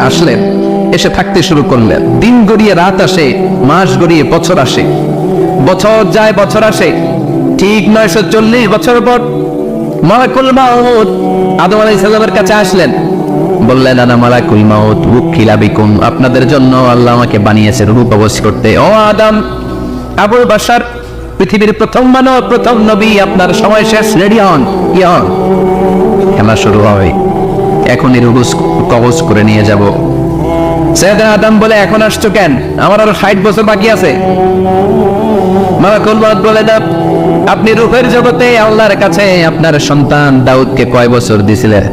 আসলেন, এসে থাকতে শুরু করলেন। দিন গড়িয়ে রাত আসে, মাস গড়িয়ে বছর আসে, বছর যায় বছর আসে। ঠিক 940 বছর পর মালাকুল মাউত আদম আলাইহিস সালামের কাছে আসলেন। বললেন, আনা মালাকুল মাউত উকিলা বিকুম, আপনাদের জন্য আল্লাহ আমাকে বানিয়েছে রূহ কবজ করতে। ও আদম, আবুল বাশার, পৃথিবীর প্রথম মানব, প্রথম নবী, আপনার সময় শেষ, রেডি হন, কি হন, খেলা শুরু হবে, এখনই রূহ কবজ করে নিয়ে যাব। সাইয়েদনা আদম বলে, এখন আসছো কেন, আমার আরো 60 বছর বাকি আছে। মালাকুল মাউত বলে, না, আপনি রূহের জগতে আল্লাহর কাছে আপনার সন্তান দাউদকে কয় বছর দিছিলেন?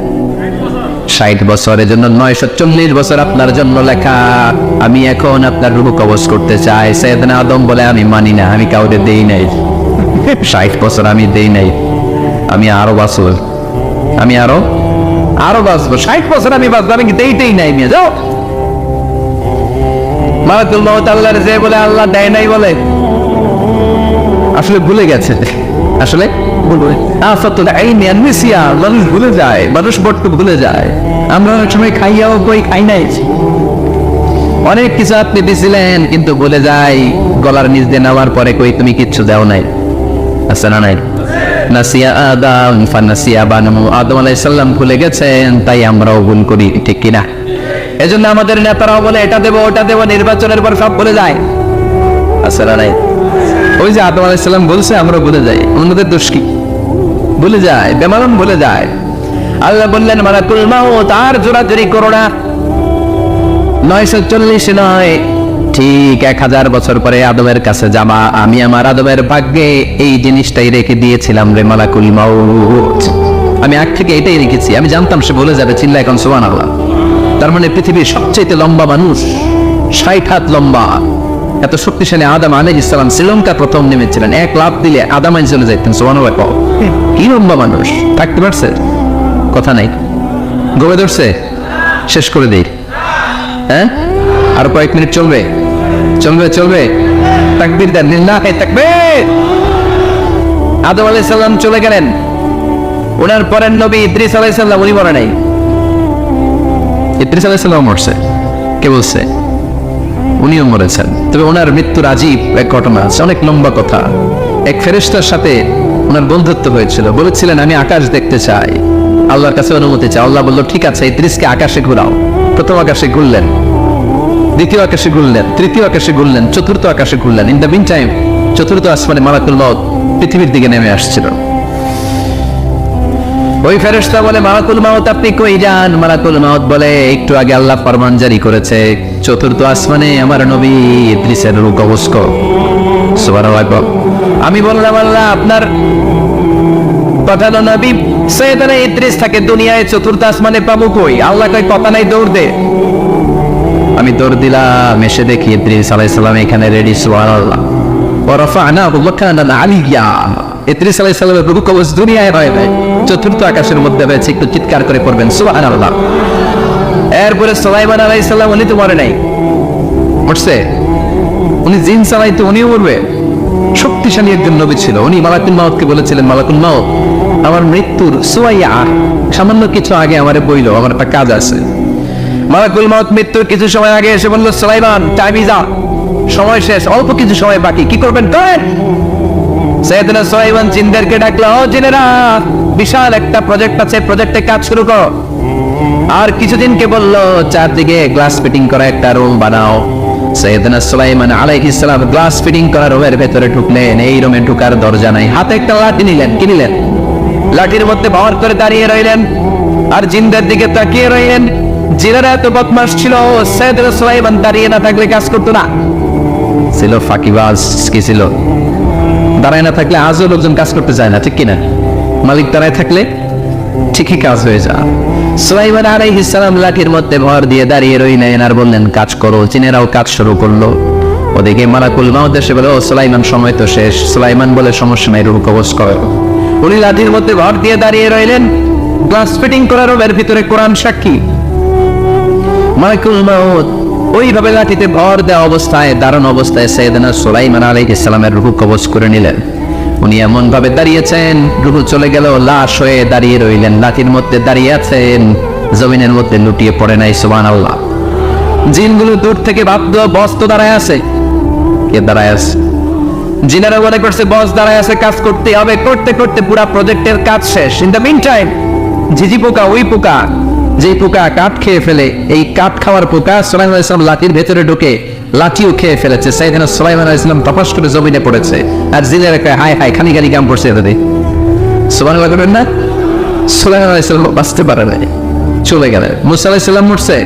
60 বছর। এজন্য 940 বছর আপনার জন্য লেখা। আমি এখন আপনার রূহ কবজ করতে চাই। সাইয়েদনা আদম বলে, আমি মানি না, আমি কাউকে দেই নাই 60 বছর, আমি দেই নাই, আমি আরো বাঁচব, আমি আরো বাঁচবো, 60 বছর আমি বাঁচবো, আমি দেইতেই নাই। নিয়ে যাও। মালাকুল মাউত আল্লাহর যে বলে, আল্লাহ দেয় নাই বলে, আসলে ভুলে গেছে, আসলে মানুষ ভুলে যায়, মানুষ বড্ড ভুলে যায়। আমরা অনেক সময় খাইয়াও কই খাই নাই, অনেক কিছু আপনি দিছিলেন কিন্তু ভুলে যাই, গলার নিচ দিয়ে নেওয়ার পরে কই তুমি কিচ্ছু দাও নাই, আছে না নাই? নাসিয়া আদম ফানাসিয়া বানু, আদম আলাইহিস সালাম ভুলে গেছেন, তাই আমরাও ভুল করি, ঠিক কিনা? এজন্য আমাদের নেতারাও বলে এটা দেব ওটা দেব, নির্বাচনের পর সব ভুলে যায়, আছে না নাই? ওই যে আদম আলাইহিস সালাম বলছে, আমরা ভুলে যাই, অন্যদের দোষ কি? ভুলে যায়, বেমালুম ভুলে যায়। আল্লাহ বললেন, মালাকুল মাউত আর জোরাজুরি করো না, 940 নয়, ঠিক 1000 বছর পরে আদমের কাছে যাবা। আমি আমার আদমের ভাগ্যে এই জিনিসটাই রেখে দিয়েছিলাম রে মালাকুল মাউত, আমি আগ থেকে এটাই রেখেছি, আমি জানতাম সে ভুলে যাবে। চিল্লা এখন সুবহানাল্লাহ। তার মানে পৃথিবীর সবচেয়ে লম্বা মানুষ, 60 হাত লম্বা, এত শক্তিশালী আদম আলাইহিস সালাম শ্রীলঙ্কা প্রথম নেমেছিলেন, 1 লাফ দিলে আদম আইন চলে যাইতেন। সুবহানাল্লাহ। কি লম্বা মানুষ, থাকতে পারছে? কথা নাই, গোবে ধরছে, শেষ করে দেই। হ্যাঁ, আর কয়েক মিনিট চলবে, চলবে চলবে, তাকবীর দেন, লিল্লাহি তাকবীর। আদম আলাইহিস সালাম চলে গেলেন, ওনার পরের নবী ইদ্রিস আলাইহিস সালাম, উনি মরে নাই। ইদ্রিস আলাইহিস সালাম মরছে, কে বলছে? উনিও মরেছেন। তবে ওনার মৃত্যুর আজীব এক ঘটনা আছে, অনেক লম্বা কথা। এক ফেরেশতার সাথে ওনার বন্ধুত্ব হয়েছিল, বলেছিলেন আমি আকাশ দেখতে চাই, আল্লাহর কাছে অনুমতি চাই। আল্লাহ বলল, ঠিক আছে, ইদ্রিসকে আকাশে ঘুরাও। প্রথম আকাশে ঘুরলেন, দ্বিতীয় আকাশে ঘুরলেন, তৃতীয় আকাশে ঘুরলেন, চতুর্থ আকাশে ঘুরলেন। ইন দ্য মিন টাইম চতুর্থ আসমানে মালাকুল মাউত পৃথিবীর দিকে নেমে আসছিল। ওই ফেরেশতা বলে, মালাকুল মাউত আপনি কই যান? মালাকুল মাউত বলে, একটু আগে আল্লাহ ফরমান জারি করেছে, চতুর্থ আসমানে আমার নবী ইদ্রিসের রূহ কবজ করো। সুবহানাল্লাহ। আমি বললাম, আল্লাহ আপনার পাঠানো নবী সাইয়েদনা ইদ্রিস থাকে দুনিয়ায়, চতুর্থ আসমানে পাবো কই? আল্লাহ কয় কথা নাই, দৌড় দে। আমি দৌড় দিলাম, এসে দেখি ইদ্রিস আলাইহিস সালাম এখানে রেডি। সুবহানাল্লাহ। ওয়া রাফা'নাহু মাকানান আলিয়্যা, ইদ্রিস আলাইহিস সালামের রূহ কবজ দুনিয়ায় হয় নাই, চতুর্থ আকাশের মধ্যে হয়েছে। একটু চিৎকার করে পড়বেন সুবহানাল্লাহ। এরপরে সুলাইমান আলাইহিস সালাম, উনি তো মরে নাই, মরছে, উনি জিন চালাইতো, উনিও মরবে। শক্তিশালী একজন নবী ছিল, উনি মালাকুল মাউতকে বলেছিলেন, মালাকুল মাউত আমার মৃত্যুর সুয়াইয়া সামান্য কিছু আগে আমারে বইলো, আমার একটা কাজ আছে। মালাকুল মাউত মৃত্যুর কিছু সময় আগে এসে বলল, সুলাইমান টাইম ইজ আপ, সময় শেষ, অল্প কিছু সময় বাকি, কি করবেন করেন। সাইয়েদনা সুলাইমান জিনদেরকে ডাকলো, ও জিনেরা, বিশাল একটা প্রজেক্ট আছে, প্রজেক্টে কাজ শুরু করো। আর কিছুদিনকে বলল, চারদিকে গ্লাস ফিটিং করা একটা রুম বানাও। সাইয়েদনা সুলাইমান আলাইহিস সালাম গ্লাস ফিটিং করা রুমের ভেতরে ঢুকলেন। এই রুমে ঢোকার দরজা নাই, হাতে একটা লাঠি নিলেন, কি নিলেন? লাঠির মধ্যে ভর করে দাঁড়িয়ে রইলেন আর জিনদের দিকে তাকিয়ে রইলেন। জিনেরা এত বদমাশ ছিল, সাইয়েদনা সুলাইমান দাঁড়িয়ে না থাকলে কাজ করতো না, ছিল ফাঁকিবাজ। কি ছিল? দাঁড়ায় না থাকলে আজও লোকজন কাজ করতে চায় না, ঠিক কিনা? মালিক দাঁড়ায় থাকলে ঠিকই কাজ হয়ে যায়। সুলাইমান আলাইহিস সালাম লাঠির মধ্যে ভর দিয়ে দাঁড়িয়ে রইলেন আর বললেন, কাজ করো। জিনেরাও কাজ শুরু করলো। ওদিকে মালাকুল মাউত এসে বলে, ও সুলাইমান সময় তো শেষ। সুলাইমান বলে, সমস্যা নাই, রূহ কবজ করো। উনি লাঠির মধ্যে ভর দিয়ে দাঁড়িয়ে রইলেন, গ্লাস ফিটিং করার রুমের ভিতরে কোরআন সাক্ষী। মালাকুল মাউত ওইভাবে লাঠিতে ভর দেওয়া অবস্থায়, দাঁড়ানো অবস্থায় সাইয়েদনা সুলাইমান আলাইহিস সালামের রূহ কবজ করে নিলেন। উনি এমন ভাবে দাঁড়িয়েছেন, রূহ চলে গেল, লাশ হয়ে দাঁড়িয়ে রইলেন, লাঠির মধ্যে দাঁড়িয়ে আছেন, জমিনের মধ্যে লুটিয়ে পড়ে নাই। সুবহানাল্লাহ। জিনগুলো দূর থেকে ভাবতো বস তো দাঁড়ায় আছে। কে দাঁড়ায় আছে? জিনারা মনে করছে বস দাঁড়ায় আছে, কাজ করতে হবে। করতে করতে পুরা প্রজেক্টের কাজ শেষ। ইন দ্য মিন টাইম ঝিঝি পোকা, ওই পোকা যে পোকা কাঠ খেয়ে ফেলে, এই কাঠ খাওয়ার পোকা সুলাইমান আলাইহিস সালাম লাঠির ভেতরে ঢুকে লাঠিও খেয়ে ফেলেছে। সাইয়েদনা সুলাইমান আলাইহিস সালাম তপাস করে জমিনে পড়েছে, আর জিনেরা কয় হায় হায়, খানি খানি কাম করছে এদের। সুবহানাল্লাহ বলেন না? সুলাইমান আলাইহিস সালাম বাঁচতে পারে না, চলে গেলেন। মুসা আলাইহিস সালাম মরছে,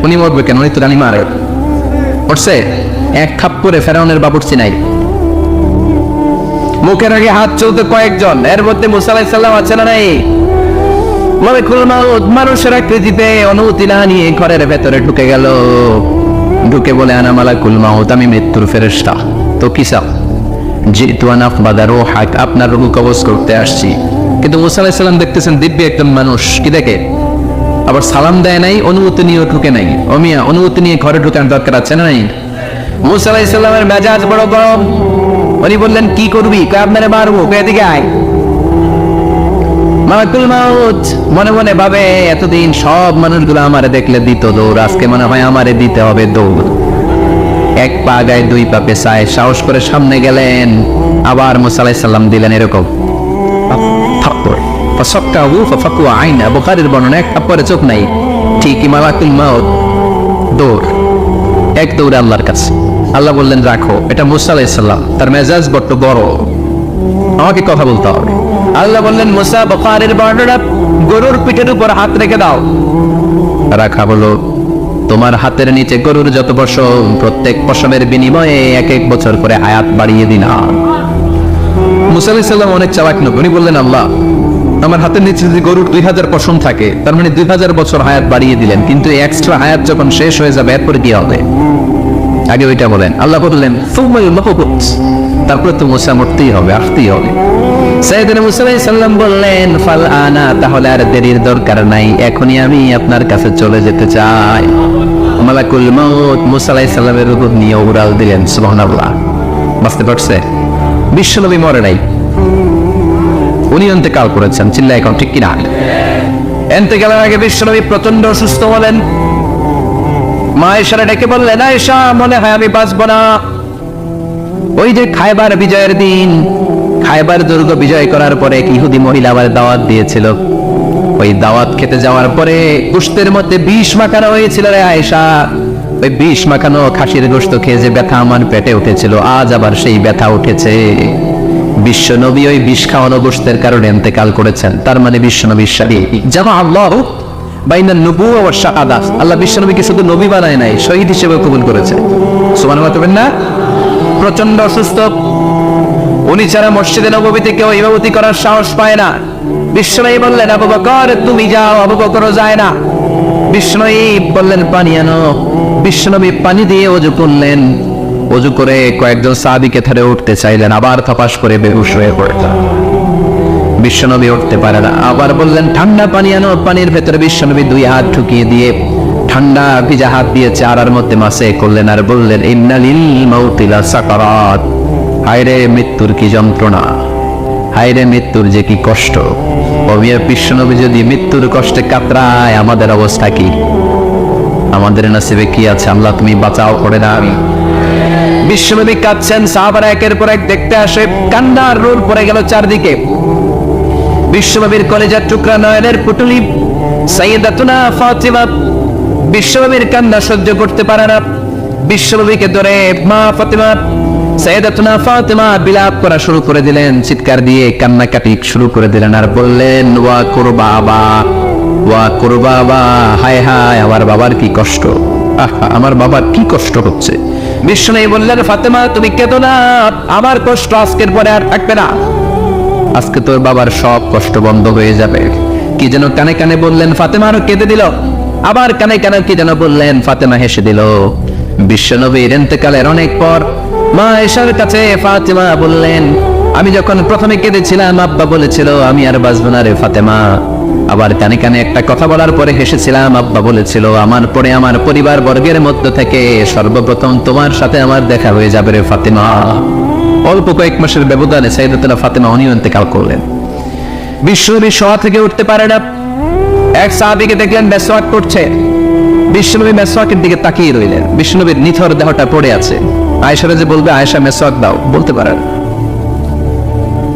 উনি মরবে কেন? উনি তো রানী মারে মরছে। এক থাপ্পড়ে ফেরাউনের বাবুর্চি নাই, মুখের আগে হাত চলতে কয়েকজন, এর মধ্যে মুসা আলাইহিস সালাম আছে না নাই? মালাকুল মাউত মানুষের আকৃতিতে অনুমতি না নিয়ে ঘরের ভেতরে ঢুকে গেল। ঢুকে বলে আনা মালাকুল মাউত, আমি মৃত্যুর ফেরেশতা। তো কি চাও? জিতু আন আফবাদা রূহাক, আপনার রূহ কবজ করতে আসছি। কিন্তু মুসা আলাইহিস সালাম দেখতেছেন দিব্য একজন মানুষ, কি দেখে? আবার সালাম দেয় নাই, অনুমতি নিয়ে ঢুকে নাই। অমিয়া অনুমতি নিয়ে ঘরে ঢুকার দরকার আছে না নাই? মুসা আলাইহিস সালামের মেজাজ বড় গরম। উনি বললেন কি করবি? কয় আপনারে মারবো। কয় এদিকে আয়। মালাকুল মাউত মনে মনে ভাবে এতদিন সব মানুষগুলো আমারে দেখলে দিত দৌড়, আজকে মনে হয় আমারে দিতে হবে দৌড়। এক পা গায়ে দুই পা পেছায় সাহস করে সামনে গেলেন। আবার মুসা আলাইহিস সালাম দিলেন এরকম থাপ্পড়। ফাসাক্কাহু ফাফাকুয়া আইনা, বুখারীর বর্ণনা, এক থাপ্পড়ে চোখ নাই। ঠিকই মালাকুল মাউত দৌড়, এক দৌড়ে আল্লাহর কাছে। আল্লাহ বললেন রাখো, এটা মুসা আলাইহিস সালাম, তার মেজাজ বড্ড বড়, আমাকে কথা বলতে হবে। আল্লাহ বললেন মুসা, বুখারীর বর্ণনা, গরুর পিঠের উপর হাত রেখে দাও। রাখা হলো। তোমার হাতের নিচে গরুর যত পশম, প্রত্যেক পশমের বিনিময়ে এক এক বছর করে হায়াত বাড়িয়ে দিলাম। মুসা আলাইহিস সালাম অনেক চালাক নবী, উনি বললেন আল্লাহ আমার হাতের নিচে যদি গরুর 2000 পশম থাকে, তার মানে 2000 বছর হায়াত বাড়িয়ে দিলেন, কিন্তু এক্সট্রা হায়াত যখন শেষ হয়ে যাবে এরপর কি হবে? আগে ওইটা বলেন। আল্লাহ বললেন তারপরে তো মুসা মরতেই হবে, আসতেই হবে। সাইয়েদনা মুসা আলাইহিস সালাম বললেন ফাল আনা, তাহলে আর দেরির দরকার নাই, এখনই আমি আপনার কাছে চলে যেতে চাই। মালাকুল মাউত মুসা আলাইহিস সালামের রূহ নিয়ে উড়াল দিলেন। সুবহানাল্লাহ। বুঝতে পারছে? বিশ্বনবী মরে নাই, উনি ইন্তেকাল করেছেন। চিল্লা এখন ঠিক কিনা? ইন্তেকালের আগে বিশ্বনবী প্রচন্ড অসুস্থ হলেন। মা আয়েশারে ডেকে বললেন আয়েশা, মনে হয় আমি বাঁচব না। ওই যে খায়বার বিজয়ের দিন, খায়বার দুর্গ বিজয় করার পরে এক ইহুদি মহিলা আবার দাওয়াত দিয়েছিল। ওই দাওয়াত খেতে যাওয়ার পরে গোশতের মধ্যে বিষ মাখানো হয়েছিল রে আয়েশা। ওই বিষ মাখানো খাসির গোশত খেয়ে যে ব্যথা আমার পেটে উঠেছিল, আজ আবার সেই ব্যথা উঠেছে। বিশ্বনবী ওই বিষ খাওয়ানো গোশতের কারণে ইন্তেকাল করেছেন। তার মানে বিশ্বনবীর সাথে জামা আল্লাহ বাইনা নবুওয়া ওয়া শাহাদাত, আল্লাহ বিশ্বনবীকে শুধু নবী বানায় নাই, শহীদ হিসেবে কবুল করেছে। সুবহানাল্লাহ বলবেন না? প্রচন্ড অসুস্থ, উনি ছাড়া মসজিদে নববীতে কেউ ইমামতি করার সাহস পায় না। বিশ্বনবী বললেন আবু বকর তুমি যাও, আবু বকরও যায় না। বিশ্বনবী বললেন পানি আনো। বিশ্বনবী পানি দিয়ে ওযু করলেন। ওযু করে কয়েকজন সাহাবীকে ধরে উঠতে চাইলেন, আবার থপাস করে বেহুশ হয়ে পড়লেন। বিশ্বনবী উঠতে পারে না। আবার বললেন ঠান্ডা পানি আনো। পানির ভেতরে বিশ্বনবী দুই হাত ঢুকিয়ে দিয়ে ঠান্ডা ভিজা হাত দিয়ে চারার মধ্যে মাসে করলেন, আর বললেন ইন্নালিল মাউতি লা সাকারাত, হায়রে মৃত্যুর কি যন্ত্রণা, হায়রে মৃত্যুর যে কি কষ্ট। ওমিয়া বিশ্বনবী যদি মৃত্যুর কষ্টে কাতরায়, আমাদের অবস্থা কি? আমাদের নসিবে কি আছে? আল্লাহ তুমি বাঁচাও করে না। বিশ্বনবী কাঁদছেন, সাহাবারা একের পর এক দেখতে আসে, কান্নার রোল পড়ে গেল চারদিকে। বিশ্বনবীর কলেজার টুকরা নয়নের পুটুলি সাইয়্যিদাতুনা ফাতিমা বিশ্বনবীর কান্না সহ্য করতে পারে না। বিশ্বনবীকে ধরে মা ফাতিমা, সাইয়্যিদাতুনা ফাতিমা বিলাপ করা শুরু করে দিলেন, চিৎকার দিয়ে কান্নাকাটি শুরু করে দিলেন, আর বললেন ওয়া কুরবাবা, ওয়া কুরবাবা, হায় হায় আমার বাবার কি কষ্ট, আহা আমার বাবার কি কষ্ট হচ্ছে। বিশ্বনবী বললেন ফাতেমা তুমি কেঁদো না, আমার কষ্ট আজকের পরে আর থাকবে না, আজকে তোর বাবার সব কষ্ট বন্ধ হয়ে যাবে। কি যেন কানে কানে বললেন, ফাতেমা আরো কেঁদে দিল। আবার কানে কানে কি যেন বললেন, ফাতেমা হেসে দিল। বিশ্বনবীর ইন্তেকালের অনেক পর মা আয়েশার কাছে ফাতেমা বললেন, আমি যখন প্রথমে কেঁদেছিলাম আব্বা বলেছিল আমি আর বাঁচবো না রে ফাতেমা। আবার কানে কানে একটা কথা বলার পরে হেসেছিলাম, আব্বা বলেছিল আমার পরে আমার পরিবার বর্গের মধ্য থেকে সর্বপ্রথম তোমার সাথে আমার দেখা হয়ে যাবে রে ফাতেমা। অল্প কয়েক মাসের ব্যবধানে সাইয়্যিদাতুনা ফাতেমা উনিও ইন্তেকাল করলেন। বিশ্বনবী শোয়া থেকে উঠতে পারে না। এক সাহাবীকে দেখলেন মেসওয়াক করছে। বিশ্বনবী মেসওয়াকের দিকে তাকিয়ে রইলেন। বিশ্বনবীর নিথর দেহটা পড়ে আছে। আয়েশারা যে বলবে আয়েশা মেসওয়াক দাও, বলতে পারেন।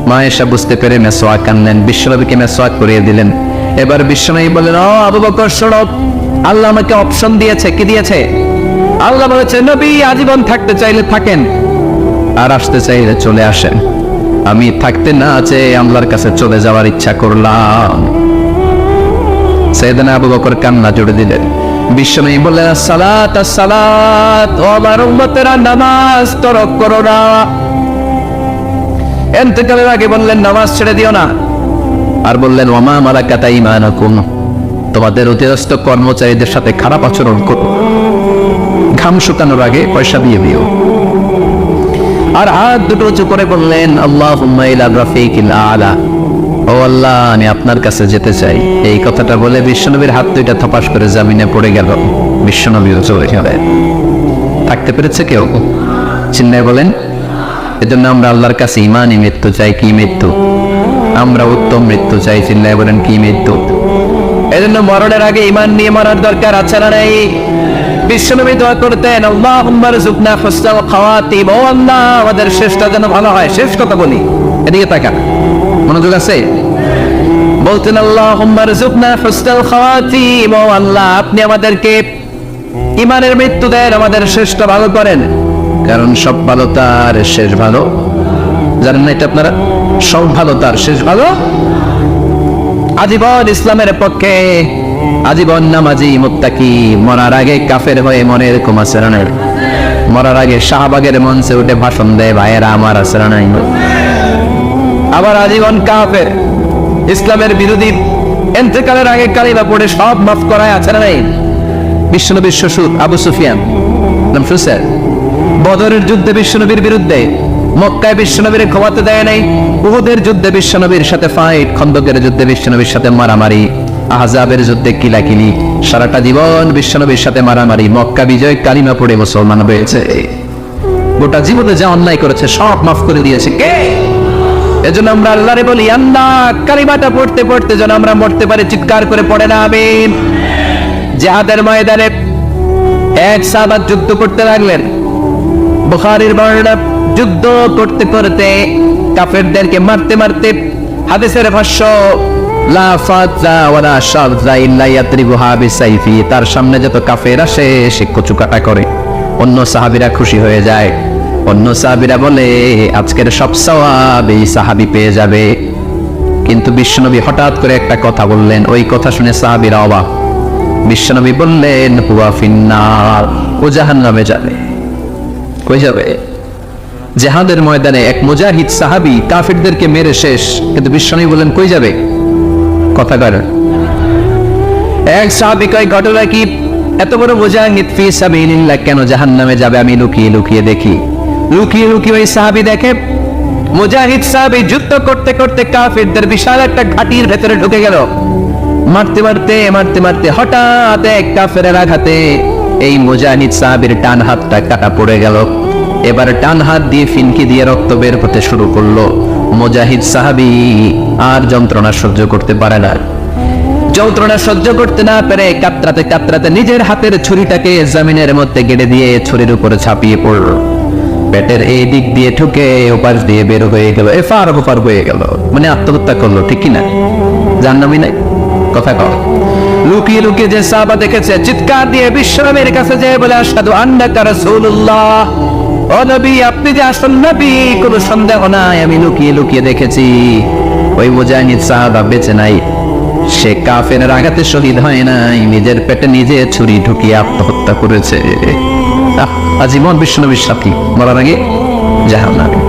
মা আয়েশা বুঝতে পেরে মেসওয়াক আনলেন, বিশ্বনবীকে মেসওয়াক করিয়ে দিলেন। এবার বিশ্বনবী বললেন, ও আবু বকর শোনো, আল্লাহ আমাকে অপশন দিয়েছে। কি দিয়েছে? আল্লাহ বলেছে নবী আজীবন থাকতে চাইলে থাকেন, আর আসতে চাইলে চলে আসেন। আমি থাকতে না চেয়ে আল্লাহর কাছে চলে যাওয়ার ইচ্ছা করলাম। সাইয়েদনা আবু বকর কান্না জুড়ে দিলেন। বিশ্বনবী বললেন, আসসালাত আসসালাত, ও আমার উম্মতেরা নামাজ তরক করো না। ইন্তেকালের আগে বললেন নামাজ ছেড়ে দিও না, আর বললেন ওয়ামা মালাকাত আইমানুকুম, তোমাদের অধীনস্থ কর্মচারীদের সাথে খারাপ আচরণ করো, ঘাম শুকানোর আগে পয়সা দিয়ে দিও। আর হাত দুটো উঁচু করে বললেন আল্লাহুম্মা ইলা রাফিকিল আলা, ও আল্লাহ আমি আপনার কাছে যেতে চাই। এই কথাটা বলে বিশ্বনবীর হাত দুইটা থপাস করে জমিনে পড়ে গেল। বিশ্বনবীও চলে গেলেন। থাকতে পেরেছে কেউ? চিন্তায় বলেন। এজন্য আমরা আল্লাহর কাছে ইমানই মৃত্যু চাই। কি মৃত্যু? আমরা উত্তম মৃত্যু চাই। চিন্তায় বলেন কি মৃত্যু? এজন্য মরণের আগে ইমান নিয়ে মরার দরকার আছে না নাই? বিশ্বনবী দোয়া করতেন আল্লাহুম্মা রযুকনা হুসনাল খাওয়াতিম, ও আল্লাহ আমাদের শেষটা যেন ভালো হয়। শেষ কথা বলি, এদিকে তাকান, মনোযোগ আছে? বলতেন আল্লাহুম্মা রযুকনা হুসনাল খাওয়াতিম, ও আল্লাহ আপনি আমাদেরকে ইমানের মৃত্যু দেন, আমাদের শেষটা ভালো করেন। কারণ সব ভালো তার শেষ ভালো। জানেন না এটা আপনারা? সব ভালো তার শেষ ভালো। আজীবন ইসলামের পক্ষে, আজীবন নামাজি মুত্তাকি, মরার আগে কাফের হয়ে মনে এরকম আছে না? মরার আগে শাহবাগের মঞ্চে উঠে ভাষণ দেয় ভাইয়েরা আমার আছে না নাই? আবার আজীবন কাফের, ইসলামের বিরোধী, ইন্তেকালের আগে কালিমা পড়ে সব মাফ করায় আছে না নাই? বিশ্বনবীর শ্বশুর আবু সুফিয়ান, নাম শুনছেন? বদরের যুদ্ধে বিশ্বনবীর বিরুদ্ধে, মক্কায় বিশ্বনবীর ক্ষমাতে দেয় নাই, উহুদের যুদ্ধে বিশ্বনবীর সাথে ফাইট, খন্দকের যুদ্ধে বিশ্বনবীর সাথে মারামারি, আহজাবের যুদ্ধে কিলাকিলি, সারাটা জীবন বিশ্বনবীর সাথে মারামারি, মক্কা বিজয় কালিমা পড়ে মুসলমান হয়েছে। গোটা জীবনে যা অন্যায় করেছে সব মাফ করে দিয়েছে কে? এজন্য আমরা আল্লাহরে বলি আল্লাহ কালিমাটা পড়তে পড়তে যেন আমরা মরতে পারি। চিৎকার করে পড়ে না আমিন। জিহাদের ময়দানে এক সাহাবা যুদ্ধ করতে লাগলেন। বুখারীর বর্ণনা, যুদ্ধ করতে করতে কাফেরদেরকে মারতে মারতে, হাদিসের ভাষ্য লা ফাজা ওয়ালা শাযা ইল্লা ইয়াতরিবুহা বিসাইফি, তার সামনে যত কাফের আসে সে কচু কাটা করে। অন্য সাহাবীরা খুশি হয়ে যায়। অন্য সাহাবীরা বলে আজকের সব সওয়াব এই সাহাবী পেয়ে যাবে। কিন্তু বিশ্বনবী হঠাৎ করে একটা কথা বললেন, ওই কথা শুনে সাহাবীরা অবাক। বিশ্বনবী বললেন হুয়া ফিন্নার, ও জাহান্নামে যাবে। কই যাবে? জিহাদের ময়দানে এক মুজাহিদ সাহাবী কাফিরদেরকে মেরে শেষ, কিন্তু বিশ্বনবী বললেন কই যাবে? কথা করেন। এক সাহাবী কয় ঘটনা কি? এত বড় মুজাহিদ ফি সাবিলিল্লাহ কেন জাহান্নামে যাবে? আমি লুকিয়ে লুকিয়ে দেখি। লুকিয়ে লুকিয়ে ওই সাহাবী দেখে মুজাহিদ সাহাবী যুদ্ধ করতে করতে কাফিরদের বিশাল একটা ঘাটির ভেতরে ঢুকে গেল। মারতে মারতে মারতে মারতে হঠাৎ এক কাফেরের আঘাতে এই মুজাহিদ সাহাবীর ডান হাতটা কাটা পড়ে গেল। এবার ডান হাত দিয়ে ফিনকি দিয়ে রক্ত বের হতে শুরু করলো। মুজাহিদ সাহাবী আর যন্ত্রণা সহ্য করতে পারে না। যন্ত্রণা সহ্য করতে না পেরে কাতরাতে কাতরাতে নিজের হাতের ছুরিটাকে জমিনের মধ্যে গেড়ে দিয়ে ছুরির উপরে ছাপিয়ে পড়ল। পেটের এই দিক দিয়ে ঠুকে ওপাশ দিয়ে বের হয়ে গেল, এফার ওপার হয়ে গেল। মানে আত্মহত্যা করলো, ঠিক কিনা? জাহান্নামী নাই? কথা কও। লুকিয়ে লুকিয়ে যে সাহাবা দেখেছে চিৎকার দিয়ে বিশ্বনবীর কাছে যেয়ে বলে আশহাদু আন্নাকা রাসূলুল্লাহ, ও নবী আপনি যে আসল নবী কোনো সন্দেহ নাই, আমি লুকিয়ে লুকিয়ে দেখেছি। ওই মুজাহিদ সাহাবা বেঁচে নাই, সে কাফেরের আঘাতে শহীদ হয় নাই, নিজের পেটে নিজে ছুরি ঢুকিয়ে আত্মহত্যা করেছে। আজীবন বিশ্বনবীর সাথী, মরার আগে জাহান্নামে।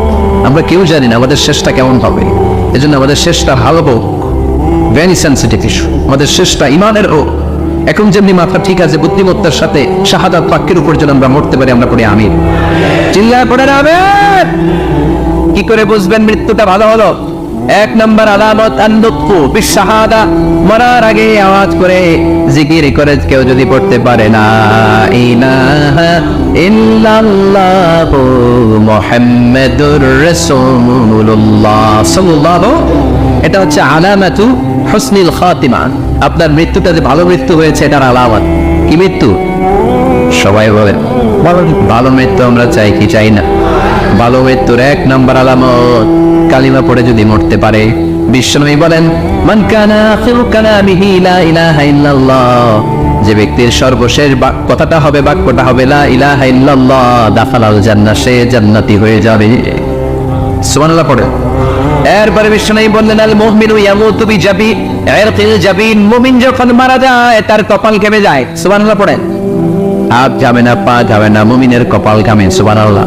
আমরা কেউ জানি না আমাদের শেষটা কেমন হবে। এজন্য আমাদের শেষটা ভালো হোক, ভেরি সেনসিটিভ ইস্যু। আমাদের শেষটা ইমানের হোক। এখন যেমনি মাথা ঠিক আছে, বুদ্ধিমত্তার সাথে শাহাদাত বাক্যের উপর যেন আমরা মরতে পারি, আমরা পড়ি আমিন। চিল্লায় পড়ে আমিন। কি করে বুঝবেন মৃত্যুটা ভালো হলো? এক নম্বর আলামত আন-নুতকু বিশ-শাহাদা, মরার আগে আওয়াজ করে জিকির করে কেউ যদি পড়তে পারে না ইলাহা ইল্লাল্লাহু মুহাম্মাদুর রাসূলুল্লাহ সাল্লাল্লাহু, এটা হচ্ছে আলামাতু হুসনিল খাতিমা। আপনার মৃত্যুটা যে ভালো মৃত্যু হয়েছে এটার আলামত। কি মৃত্যু? সবাই বলেন ভালো মৃত্যু আমরা চাই কি চাই না? ভালো মৃত্যুর এক নাম্বার আলামত কালিমা পড়ে যদি মরতে পারে। বিশ্বনবী বলেন মান কানা আখিরু কালামিহি লা ইলাহা ইল্লাল্লাহ, যে ব্যক্তির সর্বশেষ কথাটা হবে, বাক্যটা হবে লা ইলাহা ইল্লাল্লাহ, দাখালাল জান্নাহ, সে জান্নাতি হয়ে যাবে। সুবহানাল্লাহ পড়ে। এরপরে বিশ্বনবী বললেন আল মুমিনু ইয়ামুতু বিজাবিল জাবিন, মুমিন যখন মারা যায় তার কপাল ঘেমে যায়। সুবহানাল্লাহ পড়েন। হাত ঘামে না, পা ঘামে না, মুমিনের কপাল ঘামে। সুবহানাল্লাহ।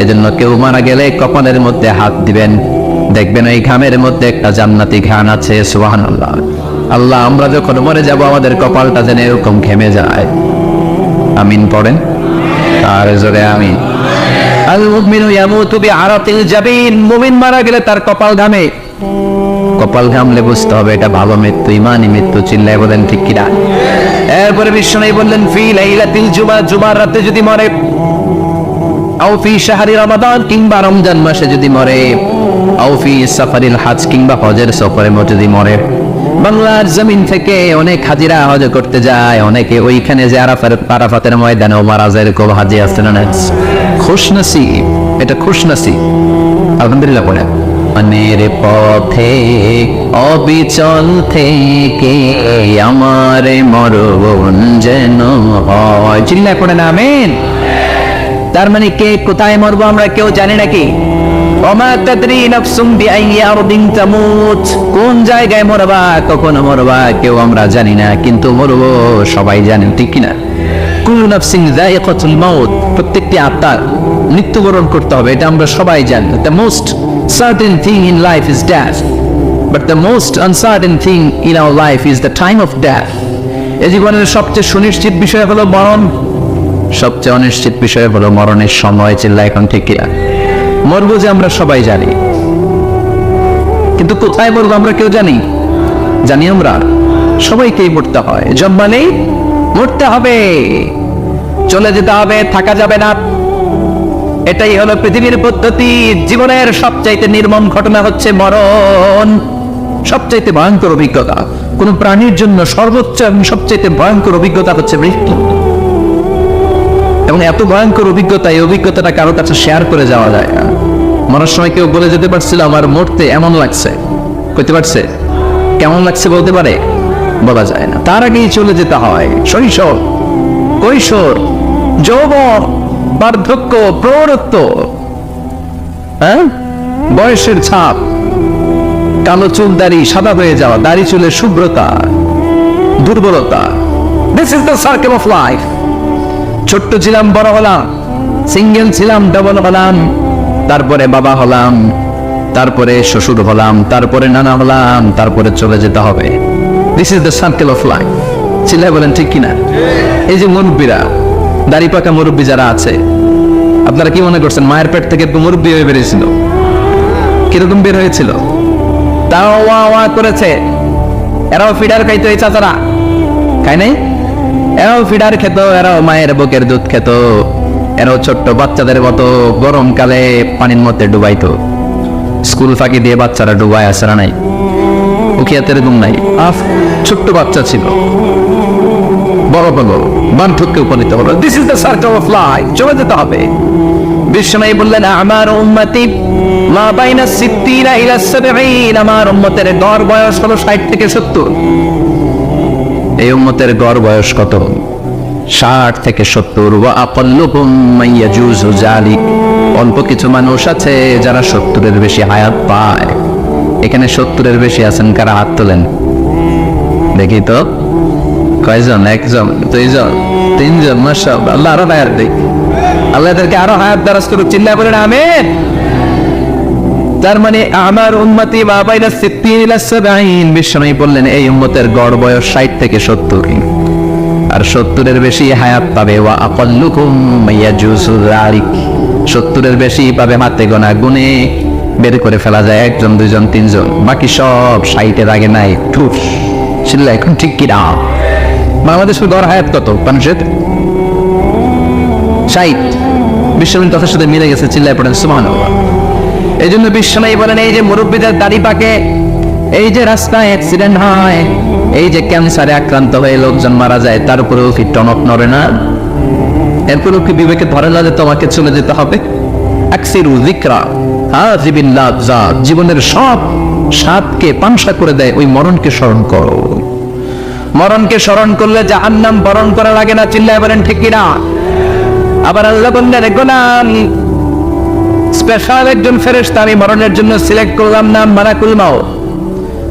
এজন্য কেউ মারা গেলে কপালের মধ্যে হাত দিবেন, দেখবেন এই ঘামের মধ্যে একটা জান্নাতি ঘ্রাণ আছে। সুবহানাল্লাহ। আল্লাহ আমরা যখন মরে যাব আমাদের কপালটা যেন এরকম ঘেমে যায়। আমিন পড়েন আর জোরে আমিন। আল মুমিনু ইয়ামুতু বিআরাতিল জাবিন, মুমিন মারা গেলে তার কপাল ঘামে। কপাল ঘামলে বুঝতে হবে এটা ভালো মৃত্যু, ইমানি মৃত্যু। চিল্লায় বলেন ঠিক কিনা? এরপরে বিশ্বনবী বললেন ফি লাইলাতিল জুমা, জুমার রাতে যদি মরে, আও ফি শাহরি রমাদান, কিংবা রমজান মাসে যদি মরে, আও ফি সাফারিল হজ, কিংবা হজের সফরে যদি মরে। বাংলার জমিন থেকে অনেক হাজিরা হজ করতে যায়, অনেকে ওইখানে যে আরাফাতের ময়দানেও মারা যায়, এরকম হাজি আসছে না? খুশনসিব, এটা খুশনসিব। আলহামদুলিল্লাহ পড়ে। মনের পথে অবিচল থেকে আমার মরণ যেন হয়। চিল্লায় পড়ে না আমিন। তার মানে কে কোথায় মরবো আমরা কেউ জানি নাকি? ওমা তাদরি নাফসুম বিআইয়ি আরদিন তামুত, কোন জায়গায় মরবা, কখন মরবা কেউ আমরা জানি না, কিন্তু মরবো সবাই জানে, ঠিক কিনা? কুল্লু নাফসিন যায়িকাতুল মাউত, প্রত্যেকটি আত্মার মৃত্যুবরণ করতে হবে, এটা আমরা সবাই জানি। The most certain thing in life is death, but the most uncertain thing in our life is the time of death. এই জীবনের সবচেয়ে সুনিশ্চিত বিষয় হলো মরণ, সবচেয়ে অনিশ্চিত বিষয় হলো মরণের সময়। চিল্লা এখন ঠিক কিনা? মরবো যে আমরা সবাই জানি, কিন্তু কোথায় মরবো আমরা কেউ জানি? জানি আমরা সবাইকেই মরতে হয়, জন্মালেই মরতে হবে, চলে যেতে হবে, থাকা যাবে না। এটাই হলো পৃথিবীর পদ্ধতি। জীবনের সবচাইতে নির্মম ঘটনা হচ্ছে মরণ, সবচাইতে ভয়ঙ্কর অভিজ্ঞতা। কোন প্রাণীর জন্য সর্বোচ্চ এবং সবচাইতে ভয়ঙ্কর অভিজ্ঞতা হচ্ছে মৃত্যু। এবং এত ভয়ঙ্কর অভিজ্ঞতা, এই অভিজ্ঞতাটা কারো কাছে শেয়ার করে যাওয়া যায় না। মরার সময় কেউ বলে যেতে পারছিল আমার মরতে এমন লাগছে, কইতে পারছে? কেমন লাগছে বলতে পারে? বলা যায় না। তার আগেই চলে যেতে হয়। শৈশব, কৈশোর, যৌবন, বার্ধক্য, প্রৌঢ়ত্ব, বয়সের ছাপ, কালো চুল দাড়ি সাদা হয়ে যাওয়া, দাড়ি চুলের শুভ্রতা, দুর্বলতা। This is the circle of life. ছোট্ট ছিলাম, বড় হলাম, সিঙ্গেল ছিলাম, ডাবল হলাম, তারপরে বাবা হলাম, তারপরে শ্বশুর হলাম, তারপরে নানা হলাম, তারপরে চলে যেতে হবে। This is the circle of life. চিল্লায় বলেন ঠিক কিনা? এই যে মুরব্বীরা, দাড়ি পাকা মুরব্বী যারা আছে, আপনারা কি মনে করছেন মায়ের পেট থেকে মুরব্বী হয়ে বেরিয়েছিল? কিরকম বের হয়েছিল? তাও ওয়া ওয়া করেছে। এরাও ফিডার খাইতো, এই চাচারা খায় নাই? এরাও ফিডার খেত, এরাও মায়ের বুকের দুধ খেত, এরাও ছোট্ট বাচ্চাদের মতো গরমকালে পানির মধ্যে ডুবাইতো। স্কুল ফাঁকি দিয়ে বাচ্চারা ডুবায়, আসে না নাই? উকিয়াতে এরকম নাই। ছোট্ট বাচ্চা ছিল, বড় হলো, বার্ধক্যে উপনীত হলো। This is the circle of life. চলে যেতে হবে। বিশ্বনবী বললেন আমার উম্মতি মা বাইনা 60 ইলা 70, আমার উম্মতের গড় বয়স হলো 60 থেকে 70। এই উম্মতের গড় বয়স কত? 60 থেকে 70। ওয়া আকাল্লুহুম মাইয়াজুজু যালিক, অল্প কিছু মানুষ আছে যারা 70-এর বেশি হায়াত পায়। এখানে 70-এর বেশি আছেন কারা? হাত তোলেন দেখি তো। কয়জন? একজন, দুইজন, তিনজন। মাশাআল্লাহ, আল্লাহ আরো হায়াত দেয়। আল্লাহ এদেরকে আরো হায়াত দারাজ করুক। চিল্লায় বলেন আমিন। তার মানে আমার উম্মতি মা বাইনা 60 ইলা 70। বিশ্বনবী বললেন এই উম্মতের গড় বয়স 60 থেকে 70, আর 70-এর বেশি হায়াত পাবে। ওয়া আকাল্লুকুম মাইয়াজুজু যালিক, 70-এর বেশি পাবে হাতে গোনা, গুনে বের করে ফেলা যায় একজন, দুইজন, তিনজন। বাকি সব 60-এর আগে নাই। ঠুস। চিল্লায় এখন ঠিক কি না? বাংলাদেশের গড় হায়াত কত মানুষের? 60। বিশ্বনবীর কথার সাথে মিলে গেছে। চিল্লায় পড়েন সুবহানাল্লাহ। এই জন্য বিশ্বনবী বলেন এই যে মুরব্বীদের দাড়ি পাকে, এই যে রাস্তায় অ্যাক্সিডেন্ট হয়, এই যে ক্যান্সারে আক্রান্ত হয়ে লোকজন মারা যায়, তার উপরেও কি টনক নড়ে না? এরপরেও কি বিবেকে ধরে না যে তোমাকে চলে যেতে হবে? আকসিরু যিকরা হাযিবিল লাযযাত, জীবনের সব স্বাদকে পাংশা করে দেয় ওই মরণকে স্মরণ করো। মরণকে স্মরণ করলে জাহান্নাম বরণ করা লাগে না। চিল্লায় বলেন ঠিক কিনা? আবার আল্লাহ বললেন, গোলাম, স্পেশাল একজন ফেরেশতা আমি মরণের জন্য সিলেক্ট করলাম, নাম মালাকুল মাউত।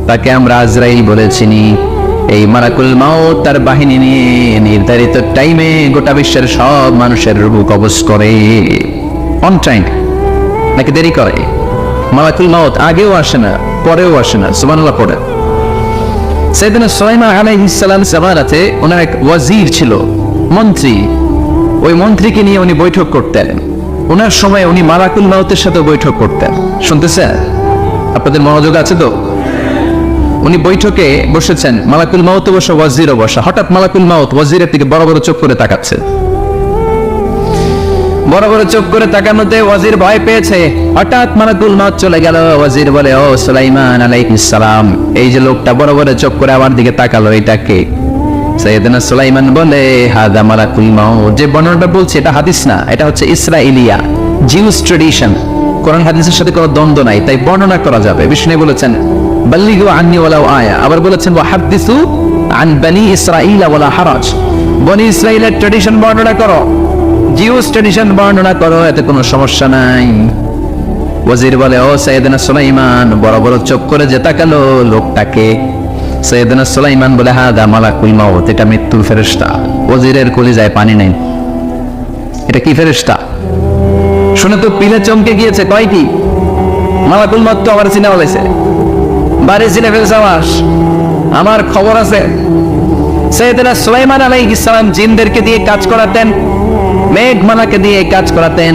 তাকে আমরা আজরাইল বলেছিনি। এই মালাকুল মাউত তার বাহিনী নিয়ে নির্ধারিত টাইমে গোটা বিশ্বের সব মানুষের রূহ কবজ করে। অন টাইম নাকি দেরি করে? মালাকুল মাউত আগেও আসে না, পরেও আসে না। সুবহানাল্লাহ পড়ে। সাইয়েদনা সুলাইমান আলাইহিস সালাম জামানাতে ওনার এক ওয়াজির ছিল, মন্ত্রী। ওই মন্ত্রীকে নিয়ে উনি বৈঠক করতেন। ওনার সময় উনি মালাকুল মাউতের সাথে বৈঠক করতেন। শুনতেছেন? আপনাদের মনোযোগ আছে তো? উনি বৈঠকে বসেছেন, মালাকুল মাউত বসে, ওয়াজিরও বসা। হঠাৎ মালাকুল মাউত ওয়াজিরের দিকে বড় বড় চোখ করে তাকাচ্ছে। বড় বড় চোখ করে তাকানোতে ওয়াজির ভয় পেয়েছে। হঠাৎ মালাকুল মাউত চলে গেল। ওয়াজির বলে, ও সুলাইমান আলাইহিস সালাম, এই যে লোকটা বড় বড় চোখ করে আমার দিকে তাকালো, এটা কে? সাইয়েদনা সুলাইমান বলে, হাদা মালাকুল মাউত। যে বর্ণনাটা বলছে এটা হাদিস না, এটা হচ্ছে ইসরাইলিয়া, জিউস ট্রেডিশন। কোরআন হাদিসের সাথে কোনো দ্বন্দ্ব নাই, তাই বর্ণনা করা যাবে। বিষ্ণু বলেছেন, বাল্লিগু আন্নি ওয়ালাউ আয়া। আবার বলেছেন, ওয়াহাদ্দিসু আন বনি ইসরাঈল ওয়ালা হারাজ। বনি ইসরাইলের ট্রেডিশন বর্ণনা করো, জিউস ট্রেডিশন বর্ণনা করো, এতে কোনো সমস্যা নাই। ওয়াজির বলে, ও সাইয়েদনা সুলাইমান, বড় বড় চোখ করে যে তাকালো লোকটাকে। সাইয়েদনা সুলাইমান বলে, হাদা মালাকুল মাউত, এটা মৃত্যুর ফেরেশতা। ওয়াজিরের কলিজায় পানি নেই। এটা কি ফেরেশতা? শুনে তো পিলে চমকে গিয়েছে। কয়টি? মালাকুল মাউত তো আমার চিনা বলেছে, বাড়ি চিনে ফেলছে আমার খবর আছে। সাইয়েদনা সুলাইমান আলাইহিস সালাম জিনদেরকে দিয়ে কাজ করাতেন, মেঘমালাকে দিয়ে কাজ করাতেন,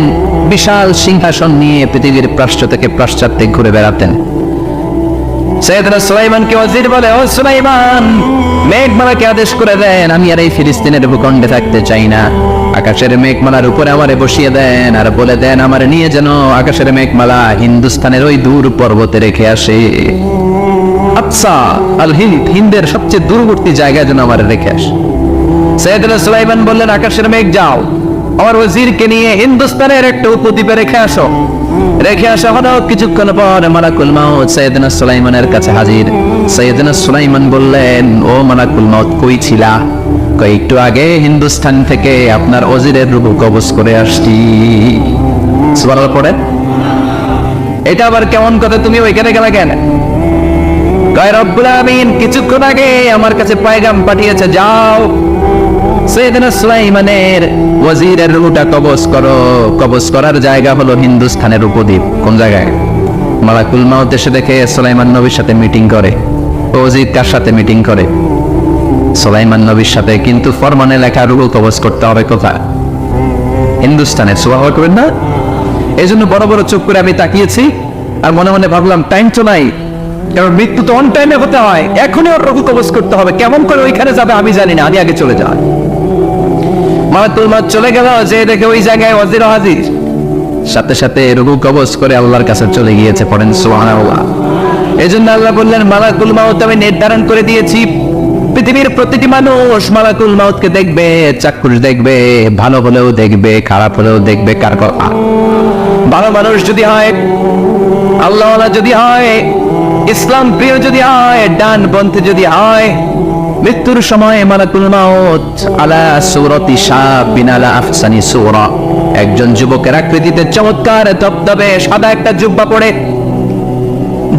বিশাল সিংহাসন নিয়ে পৃথিবীর প্রাচ্য থেকে পাশ্চাত্যে ঘুরে বেড়াতেন। সাইয়েদনা সুলাইমানকে ওয়াজির বলে, ও সুলাইমান, মেঘমালাকে আদেশ করে দেন, আমি আর এই ফিলিস্তিনের ভূখণ্ডে থাকতে চাই না। আকাশের মেঘমালার উপরে আমারে বসিয়ে দেন, আর বলে দেন আমারে নিয়ে যেন আকাশের মেঘমালা হিন্দুস্তানের ওই দূর পর্বতে রেখে আসে। আচ্ছা, আল হিন্দ, হিন্দের সবচেয়ে দূরবর্তী জায়গায় যেন আমারে রেখে আসে। সাইয়েদনা সুলাইমান বললেন, আকাশের মেঘ যাও, আমার ওয়াজিরকে নিয়ে হিন্দুস্তানের একটা উপদ্বীপে রেখে আসো। রেখে আসা হলো। কিছুক্ষণ পর মালাকুল মাউত সাইয়েদনা সুলাইমানের কাছে হাজির। সাইয়েদনা সুলাইমান বললেন, ও মালাকুল মাউত, কই ছিলা? কই, একটু আগে হিন্দুস্তান থেকে আপনার ওয়াজিরের রূহ কবজ করে আসছি। সুবহানাল্লাহ পড়ে। এটা আবার কেমন কথা, তুমি ওইখানে গেলা কেন? কয়, রব্বুল আমিন কিছুক্ষণ আগে আমার কাছে পয়গাম পাঠিয়েছে, যাও সাইয়েদনা সুলাইমানের ওয়াজিরের রূহটা কবজ করো। কবজ করার জায়গা হলো হিন্দুস্তানের উপদ্বীপ। কোন জায়গায়? মালাকুল মাউত এসে দেখে সুলাইমান নবীর সাথে মিটিং করে। ওয়াজির কার সাথে মিটিং করে? সুলাইমান নবীর সাথে। কিন্তু ফরমানে লেখা রূহ কবজ করতে হবে কোথায়? হিন্দুস্তানে। সুবহানাল্লাহ করবেন না? এই জন্য বড় বড় চোখ করে আমি তাকিয়েছি, আর মনে মনে ভাবলাম, টাইম তো নাই, কারণ মৃত্যু তো অন টাইমে হতে হয়, এখনই ওর রূহ কবজ করতে হবে। কেমন করে ওইখানে যাবে আমি জানি না, আমি আগে চলে যাই। মালাকুল মাউত চলে গেল, যে দেখে ওই জায়গায় ওয়াজির হাজির। সাথে সাথে রূহ কবজ করে আল্লাহর কাছে চলে গিয়েছে। পড়েন সুবহানাল্লাহ। এজন্য আল্লাহ বললেন, মালাকুল মাউত আমি নির্ধারণ করে দিয়েছি, পৃথিবীর প্রতিটি মানুষ মালাকুল মাউতকে দেখবে, চাক্ষুষ দেখবে, ভালো হলেও দেখবে, খারাপ হলেও দেখবে। কার কথা? ভালো মানুষ যদি হয়, আল্লাহওয়ালা যদি হয়, ইসলাম প্রিয় যদি হয়, ডানপন্থী যদি হয়, মৃত্যুর সময় মালাকুল মাউত আলা সূরাতি শাবিন আলা আহসানি সূরা, একজন যুবকের আকৃতিতে চমৎকার তবতবে সাদা একটা জুব্বা পরে,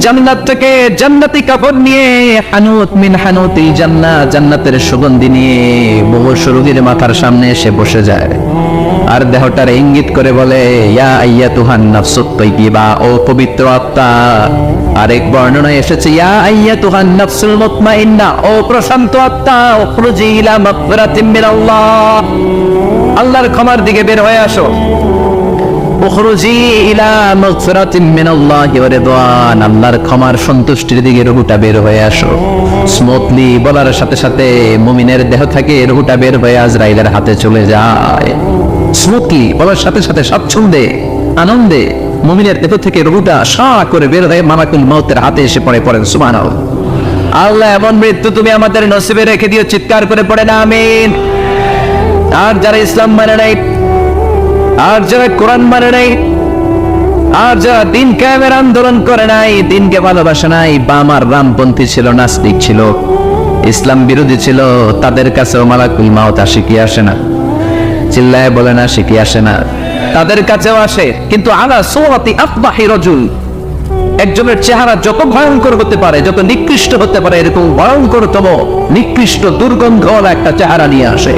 জান্নাত থেকে জান্নাতি কাপড় নিয়ে, হানুত মিন হানুতিল জান্নাহ, জান্নাতের সুগন্ধি নিয়ে মুমূর্ষুর মাথার সামনে এসে বসে যায়, আর দেহটার ইঙ্গিত করে বলে, ইয়া আইয়াতুহান নাফসুত তাইয়্যিবা, ও পবিত্র আত্মা। আরেক বর্ণনায় এসেছে, ইয়া আইয়াতুহান নাফসুল মুতমাইন্না, ও প্রশান্ত আত্মা, উখরুজি ইলা মাগফিরাতিম মিনাল্লাহ, আল্লাহর ক্ষমার দিকে বের হয়ে আসো। উখরুজি ইলা মাগফিরাতিম মিনাল্লাহি ওয়া রিদওয়ান, আল্লাহর ক্ষমার সন্তুষ্টির দিকে রূহটা বের হয়ে আসো। স্মুথলি বলার সাথে সাথে মুমিনের দেহ থেকে রূহটা বের হয়ে আজরাইলের হাতে চলে যায়। স্মুথলি বলার সাথে সাথে স্বাচ্ছন্দ্যে, আনন্দে মুমিনের দেহ থেকে রূহটা সা করে বের হয়ে মালাকুল মাউতের হাতে এসে পড়ে। পড়েন সুবহানাল্লাহ। আল্লাহ এমন মৃত্যু তুমি আমাদের নসিবে রেখে দিও, চিৎকার করে পড়ে না আমিন। আর যারা ইসলাম মানে নাই, আর যারা কোরআন মানে নাই, আর যারা দিন কায়েমের আন্দোলন করে নাই, দিনকে ভালোবাসে নাই, বাম আর রামপন্থী ছিল, নাস্তিক ছিল, ইসলাম বিরোধী ছিল, তাদের কাছেও মালাকুল মাউত আসে কি আসে না? চিল্লায় বলে না, আসে কি আসে না? তাদের কাছেও আসে, কিন্তু আলা সুরাতি আফবাহি রাজুল, একজনের চেহারা যত ভয়ঙ্কর হতে পারে, যত নিকৃষ্ট হতে পারে, এরকম ভয়ঙ্করতম নিকৃষ্ট দুর্গন্ধওয়ালা একটা চেহারা নিয়ে আসে।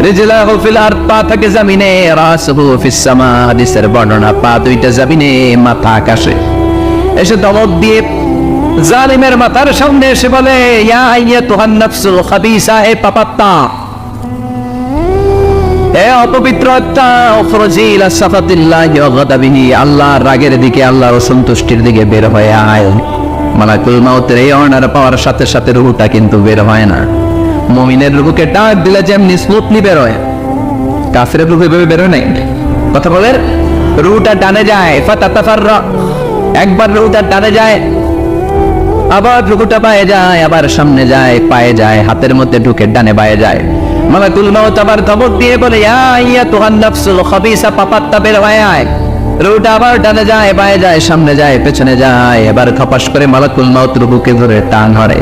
রিজলাহু ফিল আরদ, পা থাকে জমিনে, রাসুহু ফিস সামা, হাদিসের বর্ণনা, পা দুইটা জমিনে, মাথা আকাশে। এসে দমক দিয়ে জালিমের মাথার সামনে এসে বলে, ইয়া আইয়াতুহান নাফসুল খাবিসা, হে পাপাত্মা, হে অপবিত্র আত্মা, উখরুজি ইলা সাফাতিল্লাহি ওয়া গাদাবিহি, আল্লাহর রাগের দিকে, আল্লাহর অসন্তুষ্টির দিকে বের হয়ে আয়। মালাকুল মাউতের এই অর্ডার পাওয়ার সাথে সাথে রূহটা কিন্তু বের হয় না। মুমিনের রূহকে ডাক দিলে যেমনি স্মুথলি বের হয়, কাফিরের রূহ এভাবে বের হয় নাই। কথা বলেন, রূহটা টানে যায়, ফাতাতাফাররা, একবার রূহটা টানে যায়, আবার রূহটা পায়ে যায়, আবার সামনে যায়, পায়ে যায়, হাতের মধ্যে ঢুকে ডানে বায়ে যায়। মালাকুল মাউত আবার ধমক দিয়ে বলে, ইয়া আইয়াতুহান নাফসুল খাবিসা, পাপাত্তা বের হয়ে আয়। রূহটা আবার ডানে যায়, বায়ে যায়, সামনে যায়, পেছনে যায়, এবার খপাস করে মালাকুল মাউত রূহকে ধরে টান ধরে।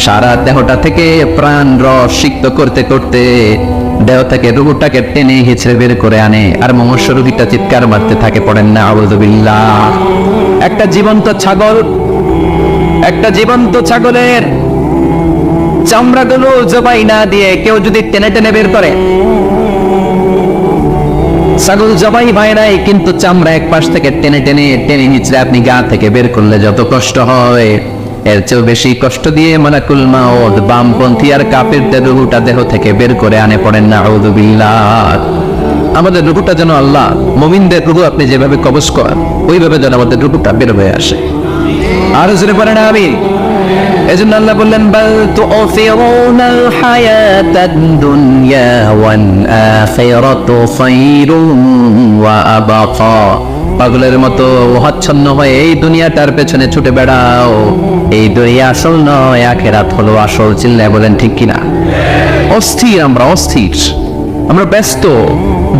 সারা দেহটা থেকে প্রাণ রস সিক্ত করতে করতে দেহ থেকে রূহটাকে টেনে হিচড়ে বের করে আনে, আর মনুষ্য রোগীটা চিৎকার মারতে থাকে, পড়েন না আউযু বিল্লাহ। একটা জীবন্ত ছাগল, একটা জীবন্ত ছাগলের চামড়াগুলো জবাই না দিয়ে কেউ যদি টেনে টেনে বের করে, ছাগল জবাই হয় নাই, কিন্তু চামড়া এক পাশ থেকে টেনে টেনে টেনে নিচে আপনি গা থেকে বের করলে যত কষ্ট হয়, এর চেয়েও বেশি কষ্ট দিয়ে মালাকুল মাউত বামপন্থী আর কাফিরদের রূহটা দেহ থেকে বের করে আনে, পড়েন না আউযু বিল্লাহ। আমাদের রূহটা যেন আল্লাহ, মুমিনদের রূহ আপনি যেভাবে কবজ করেন, ওইভাবে যেন আমাদের রূহটা বের হয়ে আসে। আর জোরে পড়েন আমিন। এজন্য আল্লাহ বললেন, বাল তু'থিরুনাল হায়াতাদ দুনিয়া ওয়াল আখিরাতু খায়রুম ওয়া আবকা। পাগলের মতো হচ্ছন্ন হয়ে এই দুনিয়াটার পেছনে ছুটে বেড়াও, এই দুনিয়া আসল নয়, আখিরাত হলো আসল। চিল্লায় বলেন ঠিক কিনা? অস্থির, আমরা অস্থির, আমরা ব্যস্ত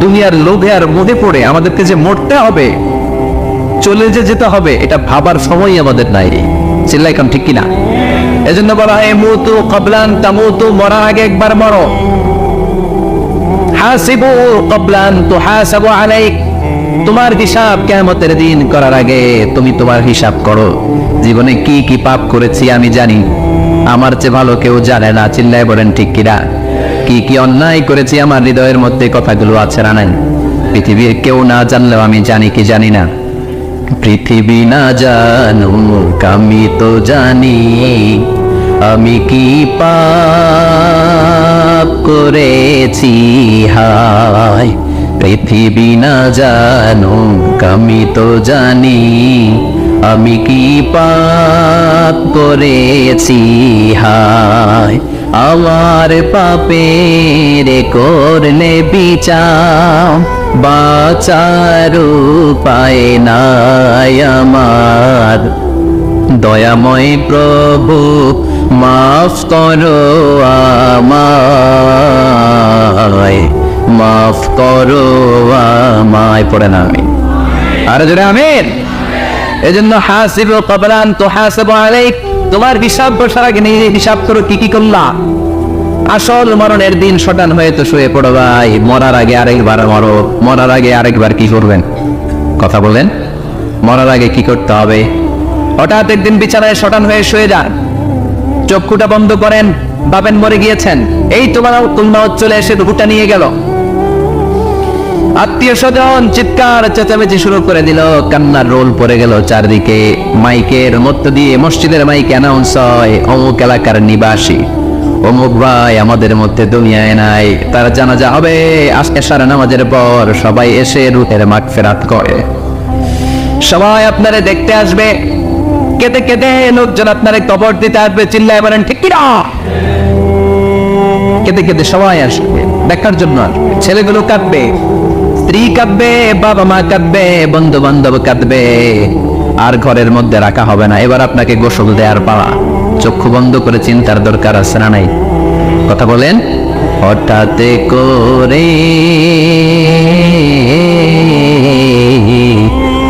দুনিয়ার লোভে আর মোহে পড়ে আমাদেরকে যে মরতে হবে, চলে যে যেতে হবে, এটা ভাবার সময় আমাদের নাই। চিল্লাই কাম ঠিক কিনা? এজন্য বলা হয় মুতু ক্বাবলান তামুতু, মরার আগে একবার মরো। হাসিবু ক্বাবলান তুহাসাবু আলাইক, তোমার হিসাব কিয়ামতের দিন করার আগে তুমি তোমার হিসাব করো। জীবনে কি কি পাপ করেছি আমি জানি, আমার চেয়ে ভালো কেউ জানে না। চিল্লায় বলেন ঠিক কিনা? কি কি অন্যায় করেছি আমার হৃদয়ের মধ্যে কথাগুলো আছে না নাই? পৃথিবীর কেউ না জানলেও আমি জানি কি জানি না? পৃথিবী না জানুক আমি তো জানি, আমি কি পাপ করেছি হায়। পৃথিবী না জানুক আমি তো জানি, আমি কি পাপ করেছি হায়। আমার পাপের করলে বিচার, বাঁচার উপায় নাই আমার। দয়াময় প্রভু মাফ করো আমায়, মাফ করো আমায়। পড়ে না আমি আর জোরে আমিন। এজন্য হাসিবু ক্বাবলান তুহাসাবু আলাইক, তোমার হিসাব বসার আগে নিজে হিসাব করো কি কি করলা। আসল মরণের দিন শটান হয়ে তো শুয়ে পড়ো ভাই, মরার আগে আরেকবার মরো। মরার আগে আরেকবার কি করবেন? কথা বলেন, মরার আগে কি করতে হবে? হঠাৎ একদিন বিছানায় শটান হয়ে শুয়ে যান, চক্ষুটা বন্ধ করেন, ভাবেন মরে গিয়েছেন, এই তোমার মাউত চলে এসে রূহটা নিয়ে গেল। আত্মীয় স্বজন চিৎকার চেঁচামেচি শুরু করে দিল, কান্নার রোল পড়ে গেল চারদিকে। মাইকের মধ্য দিয়ে, মসজিদের মাইকে অ্যানাউন্স হয়, অমুক এলাকার নিবাসী অমুক ভাই আমাদের মধ্যে দুনিয়ায় নাই, তার জানাজা হবে এশার নামাজের পর। সবাই এসে রূহের মাগফিরাত করে, সবাই আপনারে দেখতে আসবে, কেঁদে কেঁদে লোকজন আপনারে কবর দিতে আসবে। চিল্লায় বলেন ঠিক কিনা? কেঁদে কেঁদে সবাই আসবে দেখার জন্য আসবে। ছেলেগুলো কাঁদবে, স্ত্রী কাঁদবে, বাবা মা কাঁদবে, বন্ধু বান্ধব কাঁদবে, আর ঘরের মধ্যে রাখা হবে না। এবার আপনাকে গোসল দেওয়ার পালা। চক্ষু বন্ধ করে চিন্তার দরকার আছে না নাই? কথা বলেন। হঠাৎ করে